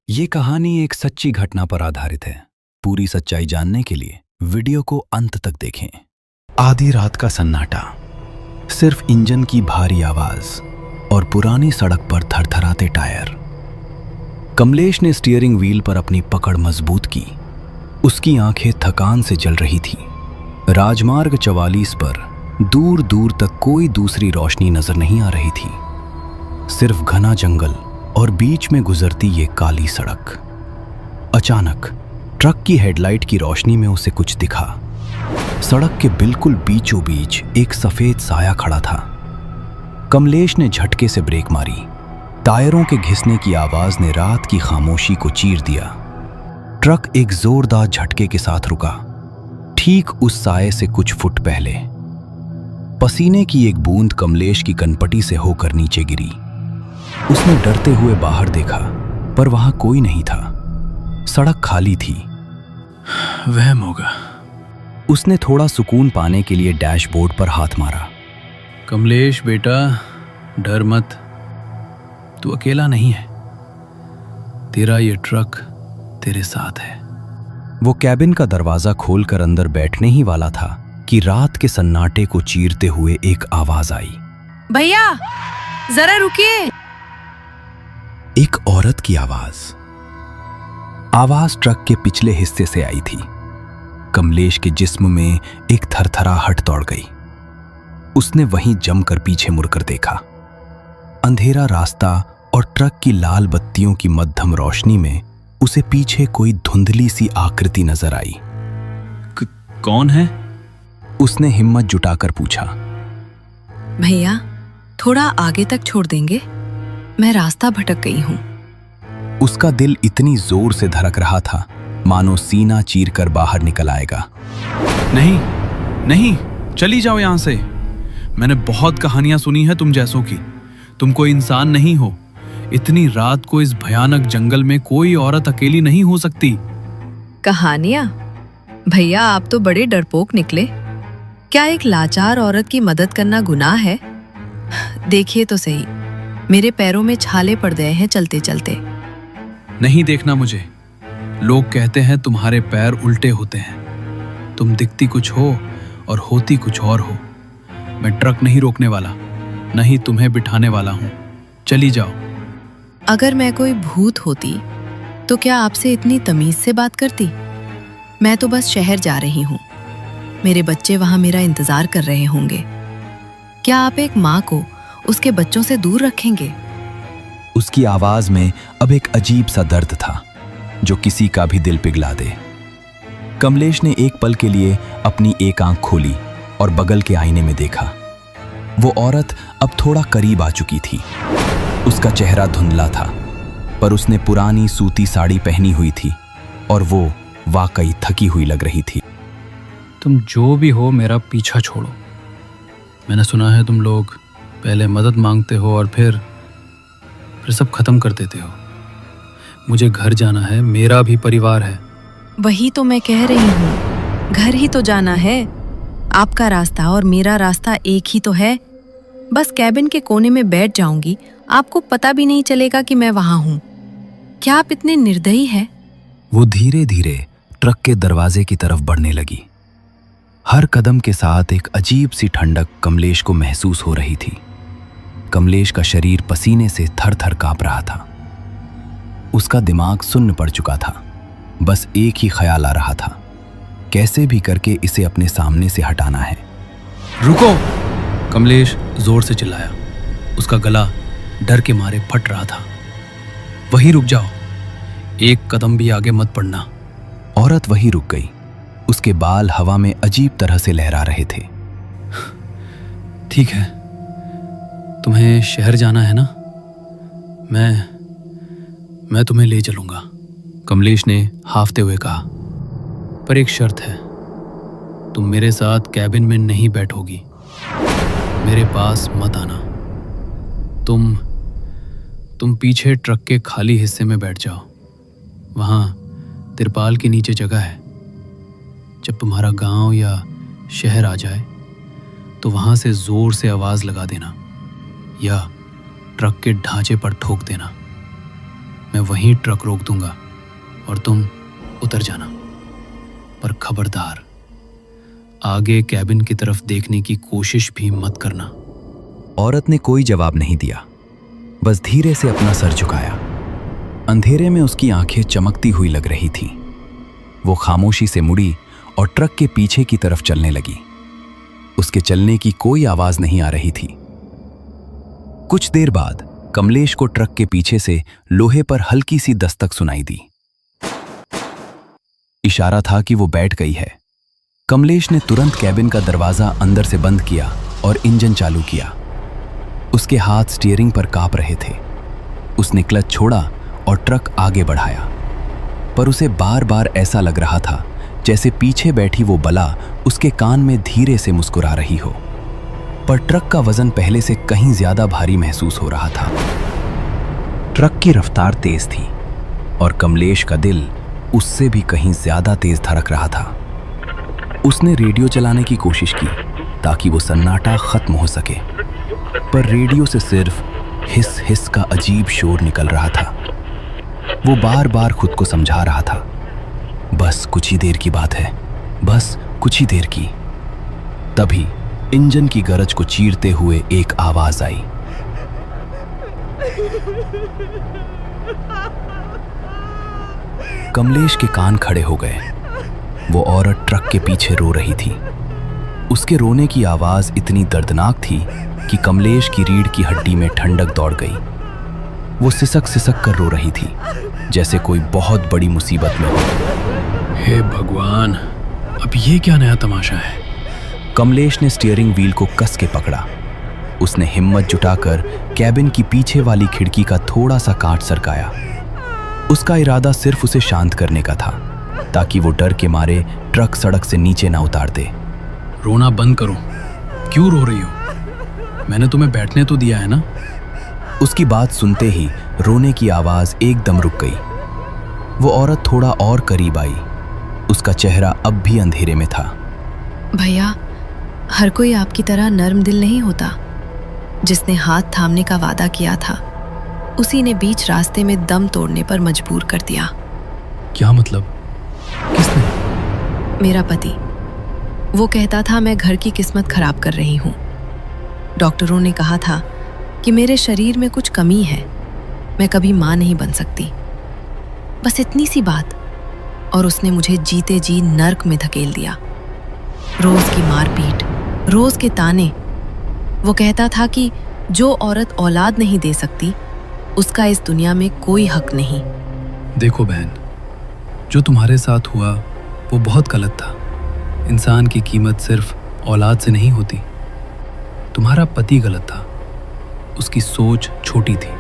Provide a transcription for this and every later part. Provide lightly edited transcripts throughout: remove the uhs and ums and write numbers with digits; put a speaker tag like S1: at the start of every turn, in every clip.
S1: ये कहानी एक सच्ची घटना पर आधारित है। पूरी सच्चाई जानने के लिए वीडियो को अंत तक देखें। आधी रात का सन्नाटा, सिर्फ इंजन की भारी आवाज और पुरानी सड़क पर थरथराते टायर। कमलेश ने स्टीयरिंग व्हील पर अपनी पकड़ मजबूत की। उसकी आंखें थकान से जल रही थीं। राजमार्ग 44 पर दूर दूर तक कोई दूसरी रोशनी नजर नहीं आ रही थी, सिर्फ घना जंगल और बीच में गुजरती ये काली सड़क। अचानक ट्रक की हेडलाइट की रोशनी में उसे कुछ दिखा। सड़क के बिल्कुल बीचों बीच एक सफेद साया खड़ा था। कमलेश ने झटके से ब्रेक मारी। टायरों के घिसने की आवाज ने रात की खामोशी को चीर दिया। ट्रक एक जोरदार झटके के साथ रुका, ठीक उस साये से कुछ फुट पहले। पसीने की एक बूंद कमलेश की कनपटी से होकर नीचे गिरी। उसने डरते हुए बाहर देखा, पर वहां कोई नहीं था। सड़क खाली थी। वहम होगा। उसने थोड़ा सुकून पाने के लिए डैशबोर्ड पर हाथ मारा।
S2: कमलेश बेटा, डर मत, तू अकेला नहीं है। तेरा ये ट्रक तेरे साथ है।
S1: वो कैबिन का दरवाजा खोलकर अंदर बैठने ही वाला था कि रात के सन्नाटे को चीरते हुए एक आवाज आई।
S3: भैया, जरा रुकिए।
S1: एक औरत की आवाज। आवाज ट्रक के पिछले हिस्से से आई थी। कमलेश के जिस्म में एक थरथराहट दौड़ गई। उसने वहीं जमकर पीछे मुड़कर देखा। अंधेरा रास्ता और ट्रक की लाल बत्तियों की मध्यम रोशनी में उसे पीछे कोई धुंधली सी आकृति नजर आई।
S2: कौन है?
S1: उसने हिम्मत जुटाकर पूछा।
S3: भैया, थोड़ा आगे तक छोड़ देंगे? मैं रास्ता भटक गई हूँ।
S1: उसका दिल इतनी जोर से धड़क रहा था मानो सीना चीरकर बाहर निकल आएगा।
S2: नहीं नहीं, चली जाओ यहां से। मैंने बहुत कहानियां सुनी है तुम जैसों की। तुम कोई इंसान नहीं हो। इतनी रात को इस भयानक जंगल में कोई औरत अकेली नहीं हो सकती।
S3: कहानियाँ? भैया, आप तो बड़े डरपोक निकले। क्या एक लाचार औरत की मदद करना गुनाह है? देखिए तो सही, मेरे पैरों में छाले पड़ गए हैं चलते चलते।
S2: नहीं देखना मुझे। लोग कहते हैं तुम्हारे पैर उल्टे होते हैं। तुम दिखती कुछ हो और होती कुछ और हो। मैं ट्रक नहीं रोकने वाला, नहीं तुम्हें बिठाने वाला हूं। चली जाओ।
S3: अगर मैं कोई भूत होती तो क्या आपसे इतनी तमीज से बात करती? मैं तो बस शहर जा रही हूँ। मेरे बच्चे वहां मेरा इंतजार कर रहे होंगे। क्या आप एक माँ को उसके बच्चों से दूर रखेंगे?
S1: उसकी आवाज में अब एक अजीब सा दर्द था जो किसी का भी दिल पिघला दे। कमलेश ने एक पल के लिए अपनी एक आंख खोली और बगल के आईने में देखा। वो औरत अब थोड़ा करीब आ चुकी थी। उसका चेहरा धुंधला था, पर उसने पुरानी सूती साड़ी पहनी हुई थी और वो वाकई थकी हुई लग रही थी।
S2: तुम जो भी हो, मेरा पीछा छोड़ो। मैंने सुना है तुम लोग पहले मदद मांगते हो और फिर सब खत्म कर देते हो। मुझे घर जाना है, मेरा भी परिवार है।
S3: वही तो मैं कह रही हूँ, घर ही तो जाना है। आपका रास्ता और मेरा रास्ता एक ही तो है। बस कैबिन के कोने में बैठ जाऊंगी, आपको पता भी नहीं चलेगा कि मैं वहां हूँ। क्या आप इतने निर्दयी हैं?
S1: वो धीरे धीरे ट्रक के दरवाजे की तरफ बढ़ने लगी। हर कदम के साथ एक अजीब सी ठंडक कमलेश को महसूस हो रही थी। कमलेश का शरीर पसीने से थर-थर कांप रहा था। उसका दिमाग सुन्न पड़ चुका था। बस एक ही ख्याल आ रहा था, कैसे भी करके इसे अपने सामने से हटाना है।
S2: रुको! कमलेश जोर से चिल्लाया। उसका गला डर के मारे फट रहा था। वहीं रुक जाओ, एक कदम भी आगे मत बढ़ना।
S1: औरत वहीं रुक गई। उसके बाल हवा में अजीब तरह से लहरा रहे थे।
S2: ठीक है, तुम्हें शहर जाना है ना? मैं तुम्हें ले चलूंगा, कमलेश ने हाफते हुए कहा। पर एक शर्त है, तुम मेरे साथ कैबिन में नहीं बैठोगी। मेरे पास मत आना। तुम पीछे ट्रक के खाली हिस्से में बैठ जाओ। वहां तिरपाल के नीचे जगह है। जब तुम्हारा गांव या शहर आ जाए तो वहां से जोर से आवाज लगा देना या ट्रक के ढांचे पर ठोक देना। मैं वहीं ट्रक रोक दूंगा और तुम उतर जाना। पर खबरदार, आगे कैबिन की तरफ देखने की कोशिश भी मत करना।
S1: औरत ने कोई जवाब नहीं दिया, बस धीरे से अपना सर झुकाया। अंधेरे में उसकी आंखें चमकती हुई लग रही थीं। वो खामोशी से मुड़ी और ट्रक के पीछे की तरफ चलने लगी। उसके चलने की कोई आवाज नहीं आ रही थी। कुछ देर बाद कमलेश को ट्रक के पीछे से लोहे पर हल्की सी दस्तक सुनाई दी। इशारा था कि वो बैठ गई है। कमलेश ने तुरंत कैबिन का दरवाजा अंदर से बंद किया और इंजन चालू किया। उसके हाथ स्टीयरिंग पर कांप रहे थे। उसने क्लच छोड़ा और ट्रक आगे बढ़ाया, पर उसे बार बार ऐसा लग रहा था जैसे पीछे बैठी वो बला उसके कान में धीरे से मुस्कुरा रही हो। पर ट्रक का वजन पहले से कहीं ज्यादा भारी महसूस हो रहा था। ट्रक की रफ्तार तेज थी और कमलेश का दिल उससे भी कहीं ज्यादा तेज धड़क रहा था। उसने रेडियो चलाने की कोशिश की ताकि वो सन्नाटा खत्म हो सके, पर रेडियो से सिर्फ हिस हिस का अजीब शोर निकल रहा था। वो बार बार खुद को समझा रहा था, बस कुछ ही देर की बात है, बस कुछ ही देर की। तभी इंजन की गरज को चीरते हुए एक आवाज आई। कमलेश के कान खड़े हो गए। वो औरत ट्रक के पीछे रो रही थी। उसके रोने की आवाज इतनी दर्दनाक थी कि कमलेश की रीढ़ की हड्डी में ठंडक दौड़ गई। वो सिसक सिसक कर रो रही थी, जैसे कोई बहुत बड़ी मुसीबत में हो।
S2: हे भगवान, अब ये क्या नया तमाशा है?
S1: कमलेश ने स्टीयरिंग व्हील को कस के पकड़ा। उसने हिम्मत जुटाकर कैबिन की पीछे वाली खिड़की का थोड़ा सा कांच सरकाया। उसका इरादा सिर्फ उसे शांत करने का था, ताकि वो डर के मारे ट्रक सड़क से नीचे ना उतार दे।
S2: रोना बंद करो। क्यों रो रही हो? मैंने तुम्हें बैठने तो दिया है ना?
S1: उसकी बात सुनते ही रोने की आवाज एकदम रुक गई। वो औरत थोड़ा और करीब आई। उसका चेहरा अब भी अंधेरे में था।
S3: भैया, हर कोई आपकी तरह नर्म दिल नहीं होता। जिसने हाथ थामने का वादा किया था, उसी ने बीच रास्ते में दम तोड़ने पर मजबूर कर दिया।
S2: क्या मतलब? किसने?
S3: मेरा पति। वो कहता था मैं घर की किस्मत खराब कर रही हूँ। डॉक्टरों ने कहा था कि मेरे शरीर में कुछ कमी है, मैं कभी मां नहीं बन सकती। बस इतनी सी बात, और उसने मुझे जीते जी नर्क में धकेल दिया। रोज की मारपीट, रोज के ताने। वो कहता था कि जो औरत औलाद नहीं दे सकती, उसका इस दुनिया में कोई हक नहीं।
S2: देखो बहन, जो तुम्हारे साथ हुआ वो बहुत गलत था। इंसान की कीमत सिर्फ औलाद से नहीं होती। तुम्हारा पति गलत था, उसकी सोच छोटी थी।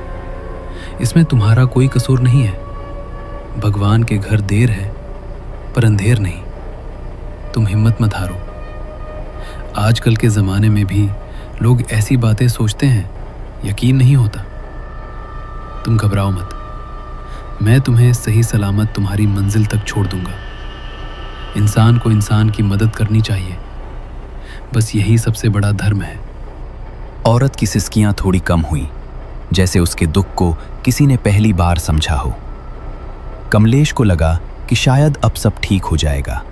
S2: इसमें तुम्हारा कोई कसूर नहीं है। भगवान के घर देर है पर अंधेर नहीं। तुम हिम्मत मत हारो। आजकल के ज़माने में भी लोग ऐसी बातें सोचते हैं, यकीन नहीं होता। तुम घबराओ मत, मैं तुम्हें सही सलामत तुम्हारी मंजिल तक छोड़ दूंगा। इंसान को इंसान की मदद करनी चाहिए, बस यही सबसे बड़ा धर्म है।
S1: औरत की सिसकियां थोड़ी कम हुई, जैसे उसके दुख को किसी ने पहली बार समझा हो। कमलेश को लगा कि शायद अब सब ठीक हो जाएगा।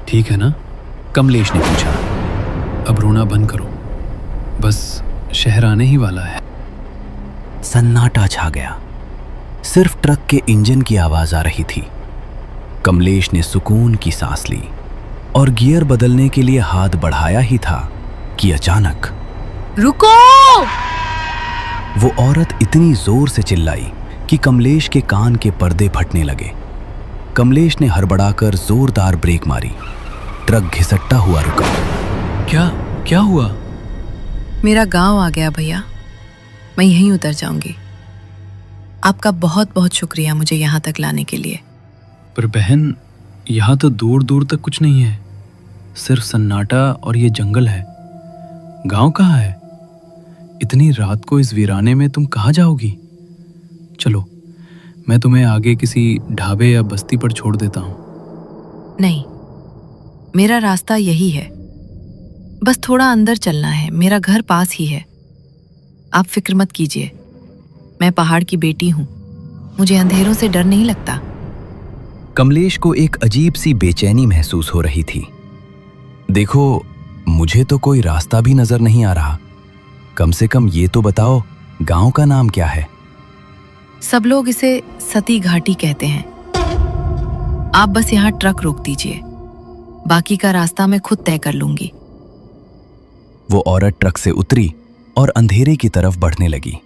S2: ठीक है ना?
S1: कमलेश ने पूछा।
S2: अब रोना बंद करो, बस शहर आने ही वाला है।
S1: सन्नाटा छा गया। सिर्फ ट्रक के इंजन की आवाज आ रही थी। कमलेश ने सुकून की सांस ली और गियर बदलने के लिए हाथ बढ़ाया ही था कि अचानक
S3: रुको!
S1: वो औरत इतनी जोर से चिल्लाई कि कमलेश के कान के पर्दे फटने लगे। कमलेश ने हड़बड़ाकर जोरदार ब्रेक मारी। ट्रक घिसटता हुआ रुका।
S2: क्या हुआ?
S3: मेरा गांव आ गया भैया, मैं यहीं उतर जाऊंगी। आपका बहुत बहुत शुक्रिया मुझे यहाँ तक लाने के लिए।
S2: पर बहन, यहाँ तो दूर दूर तक कुछ नहीं है, सिर्फ सन्नाटा और ये जंगल है। गांव कहाँ है? इतनी रात को इस वीराने में तुम कहाँ जाओगी? चलो, मैं तुम्हें आगे किसी ढाबे या बस्ती पर छोड़ देता हूँ।
S3: नहीं, मेरा रास्ता यही है। बस थोड़ा अंदर चलना है, मेरा घर पास ही है। आप फिक्र मत कीजिए, मैं पहाड़ की बेटी हूँ। मुझे अंधेरों से डर नहीं लगता।
S1: कमलेश को एक अजीब सी बेचैनी महसूस हो रही थी। देखो, मुझे तो कोई रास्ता भी नजर नहीं आ रहा। कम से कम ये तो बताओ, गांव का नाम क्या है?
S3: सब लोग इसे सती घाटी कहते हैं। आप बस यहाँ ट्रक रोक दीजिए, बाकी का रास्ता मैं खुद तय कर लूंगी।
S1: वो औरत ट्रक से उतरी और अंधेरे की तरफ बढ़ने लगी।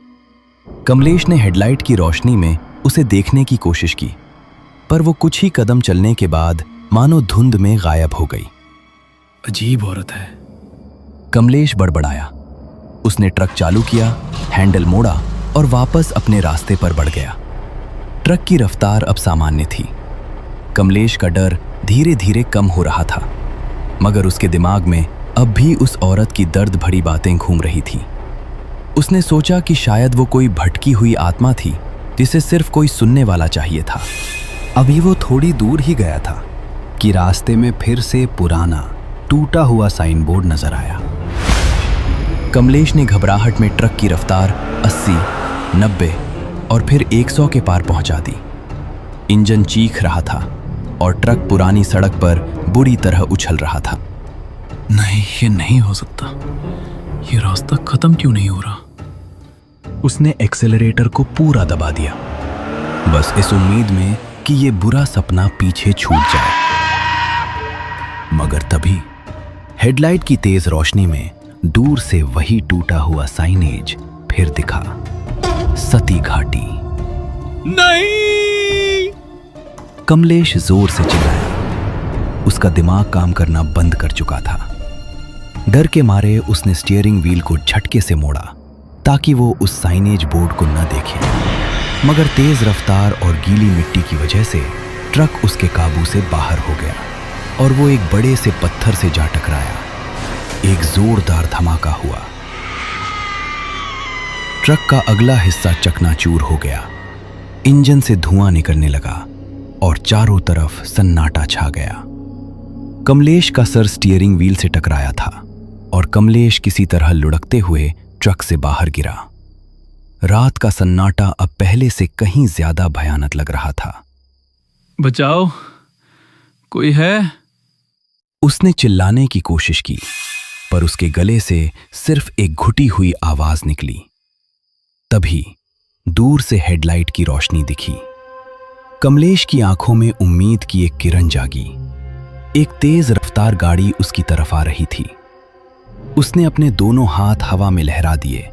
S1: कमलेश ने हेडलाइट की रोशनी में उसे देखने की कोशिश की, पर वो कुछ ही कदम चलने के बाद मानो धुंध में गायब हो गई।
S2: अजीब औरत है।
S1: कमलेश बड़बड़ाया। उसने ट्रक चालू किया, हैंडल मोड़ा और वापस अपने रास्ते पर बढ़ गया। ट्रक की रफ्तार अब सामान्य थी। कमलेश का डर धीरे धीरे कम हो रहा था, मगर उसके दिमाग में अब भी उस औरत की दर्द भरी बातें घूम रही थी। उसने सोचा कि शायद वो कोई भटकी हुई आत्मा थी जिसे सिर्फ कोई सुनने वाला चाहिए था। अभी वो थोड़ी दूर ही गया था कि रास्ते में फिर से पुराना टूटा हुआ साइन बोर्ड नजर आया। कमलेश ने घबराहट में ट्रक की रफ्तार 80, 90 और फिर 100 के पार पहुंचा दी। इंजन चीख रहा था और ट्रक पुरानी सड़क पर बुरी तरह उछल रहा था।
S2: नहीं, ये नहीं हो सकता। ये रास्ता खत्म क्यों नहीं हो रहा?
S1: उसने एक्सेलरेटर को पूरा दबा दिया, बस इस उम्मीद में कि ये बुरा सपना पीछे छूट जाए। मगर तभी हेडलाइट की तेज रोशनी में दूर से वही टूटा हुआ साइनेज फिर दिखा, सती घाटी।
S2: नहीं!
S1: कमलेश जोर से चिल्लाया। उसका दिमाग काम करना बंद कर चुका था। डर के मारे उसने स्टीयरिंग व्हील को झटके से मोड़ा ताकि वो उस साइनेज बोर्ड को न देखे, मगर तेज रफ्तार और गीली मिट्टी की वजह से ट्रक उसके काबू से बाहर हो गया और वो एक बड़े से पत्थर से जा टकराया। एक जोरदार धमाका हुआ। ट्रक का अगला हिस्सा चकनाचूर हो गया। इंजन से धुआं निकलने लगा और चारों तरफ सन्नाटा छा गया। कमलेश का सर स्टीयरिंग व्हील से टकराया था और कमलेश किसी तरह लुढ़कते हुए ट्रक से बाहर गिरा। रात का सन्नाटा अब पहले से कहीं ज्यादा भयानक लग रहा था।
S2: बचाओ, कोई है?
S1: उसने चिल्लाने की कोशिश की, पर उसके गले से सिर्फ एक घुटी हुई आवाज निकली। तभी दूर से हेडलाइट की रोशनी दिखी। कमलेश की आंखों में उम्मीद की एक किरण जागी। एक तेज रफ्तार गाड़ी उसकी तरफ आ रही थी। उसने अपने दोनों हाथ हवा में लहरा दिए।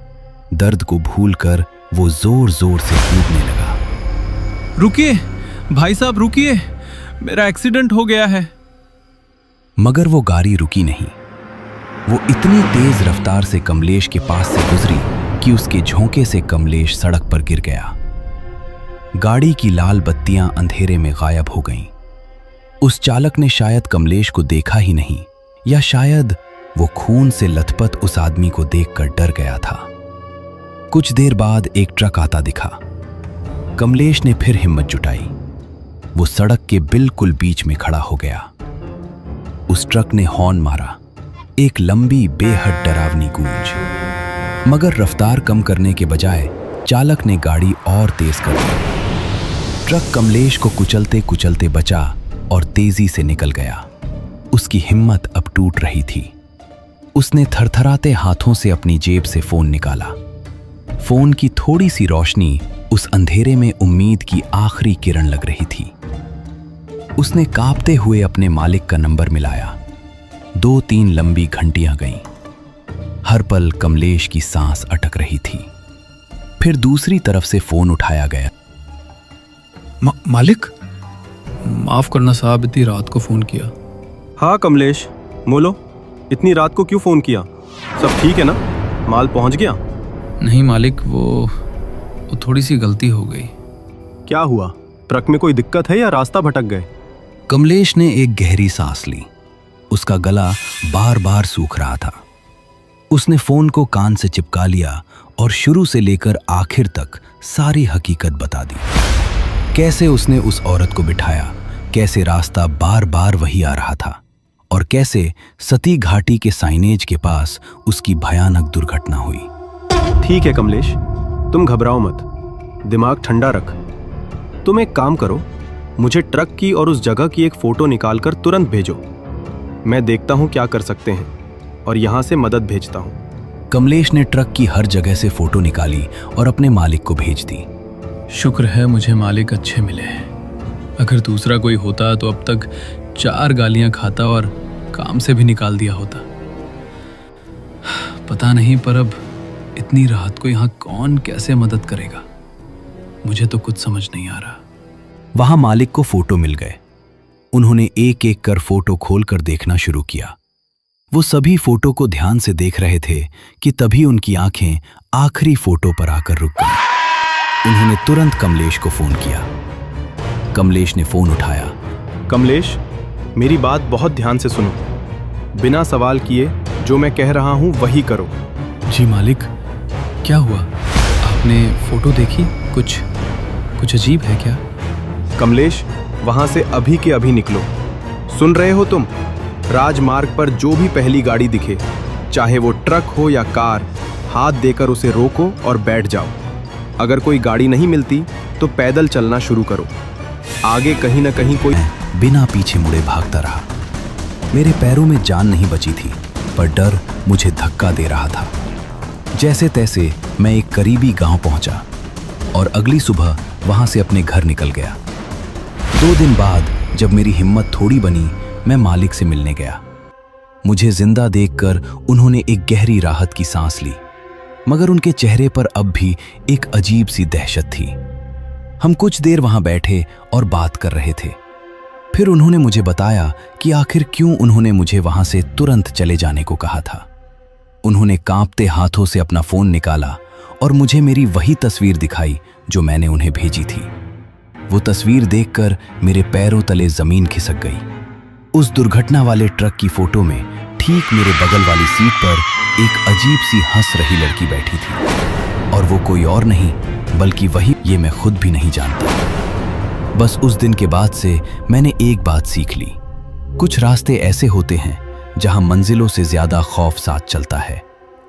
S1: दर्द को भूलकर वो जोर जोर से कूदने लगा।
S2: रुकिए भाई साहब, रुकिए, मेरा एक्सीडेंट हो गया है।
S1: मगर वो गाड़ी रुकी नहीं। वो इतनी तेज रफ्तार से कमलेश के पास से गुजरी कि उसके झोंके से कमलेश सड़क पर गिर गया। गाड़ी की लाल बत्तियां अंधेरे में गायब हो गईं। उस चालक ने शायद कमलेश को देखा ही नहीं, या शायद वो खून से लथपथ उस आदमी को देखकर डर गया था। कुछ देर बाद एक ट्रक आता दिखा। कमलेश ने फिर हिम्मत जुटाई। वो सड़क के बिल्कुल बीच में खड़ा हो गया। उस ट्रक ने हॉर्न मारा, एक लंबी बेहद डरावनी गूंज। मगर रफ्तार कम करने के बजाय चालक ने गाड़ी और तेज कर दी। ट्रक कमलेश को कुचलते कुचलते बचा और तेजी से निकल गया। उसकी हिम्मत अब टूट रही थी। उसने थरथराते हाथों से अपनी जेब से फोन निकाला। फोन की थोड़ी सी रोशनी उस अंधेरे में उम्मीद की आखिरी किरण लग रही थी। उसने कांपते हुए अपने मालिक का नंबर मिलाया। 2-3 लंबी घंटियां गईं। हर पल कमलेश की सांस अटक रही थी। फिर दूसरी तरफ से फोन उठाया गया।
S2: मालिक, माफ करना साहब, इतनी रात को फोन किया।
S4: हाँ कमलेश, बोलो, इतनी रात को क्यों फोन किया? सब ठीक है ना? माल पहुंच गया?
S2: नहीं मालिक, वो थोड़ी सी गलती हो गई।
S4: क्या हुआ? ट्रक में कोई दिक्कत है या रास्ता भटक गए?
S1: कमलेश ने एक गहरी सांस ली। उसका गला बार बार सूख रहा था। उसने फोन को कान से चिपका लिया और शुरू से लेकर आखिर तक सारी हकीकत बता दी। कैसे उसने उस औरत को बिठाया, कैसे रास्ता बार बार वही आ रहा था, और कैसे सती घाटी के साइनेज के पास उसकी भयानक दुर्घटना हुई।
S4: ठीक है कमलेश, तुम घबराओ मत, दिमाग ठंडा रख। तुम एक काम करो, मुझे ट्रक की और उस जगह की एक फ़ोटो निकालकर तुरंत भेजो। मैं देखता हूँ क्या कर सकते हैं और यहाँ से मदद भेजता हूँ।
S1: कमलेश ने ट्रक की हर जगह से फोटो निकाली और अपने मालिक को भेज दी।
S2: शुक्र है मुझे मालिक अच्छे मिले हैं। अगर दूसरा कोई होता तो अब तक 4 गालियां खाता और काम से भी निकाल दिया होता। पता नहीं, पर अब इतनी रात को यहाँ कौन कैसे मदद करेगा, मुझे तो कुछ समझ नहीं आ रहा।
S1: वहां मालिक को फोटो मिल गए। उन्होंने एक एक कर फोटो खोलकर देखना शुरू किया। वो सभी फोटो को ध्यान से देख रहे थे कि तभी उनकी आंखें आखिरी फोटो पर आकर रुक गईं। उन्होंने तुरंत कमलेश को फोन किया। कमलेश ने फोन उठाया।
S4: कमलेश, मेरी बात बहुत ध्यान से सुनो। बिना सवाल किए जो मैं कह रहा हूँ वही करो।
S2: जी मालिक, क्या हुआ? आपने फोटो देखी? कुछ अजीब है क्या?
S4: कमलेश, वहां से अभी के अभी निकलो। सुन रहे हो तुम? राजमार्ग पर जो भी पहली गाड़ी दिखे, चाहे वो ट्रक हो या कार, हाथ देकर उसे रोको और बैठ जाओ। अगर कोई गाड़ी नहीं मिलती तो पैदल चलना शुरू करो। आगे कहीं ना कहीं कोई।
S1: बिना पीछे मुड़े भागता रहा। मेरे पैरों में जान नहीं बची थी, पर डर मुझे धक्का दे रहा था। जैसे तैसे मैं एक करीबी गांव पहुंचा और अगली सुबह वहां से अपने घर निकल गया। 2 दिन बाद जब मेरी हिम्मत थोड़ी बनी, मैं मालिक से मिलने गया। मुझे जिंदा देखकर उन्होंने एक गहरी राहत की सांस ली, मगर उनके चेहरे पर अब भी एक अजीब सी दहशत थी। हम कुछ देर वहां बैठे और बात कर रहे थे। फिर उन्होंने मुझे बताया कि आखिर क्यों उन्होंने मुझे वहां से तुरंत चले जाने को कहा था। उन्होंने कांपते हाथों से अपना फोन निकाला और मुझे मेरी वही तस्वीर दिखाई जो मैंने उन्हें भेजी थी। वो तस्वीर देखकर मेरे पैरों तले जमीन खिसक गई। उस दुर्घटना वाले ट्रक की फोटो में ठीक मेरे बगल वाली सीट पर एक अजीब सी हंस रही लड़की बैठी थी, और वो कोई और नहीं बल्कि वही, ये मैं खुद भी नहीं जानता। बस उस दिन के बाद से मैंने एक बात सीख ली। कुछ रास्ते ऐसे होते हैं जहां मंजिलों से ज्यादा खौफ साथ चलता है,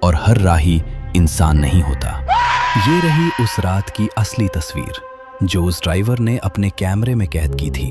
S1: और हर राही इंसान नहीं होता। ये रही उस रात की असली तस्वीर जो उस ड्राइवर ने अपने कैमरे में कैद की थी।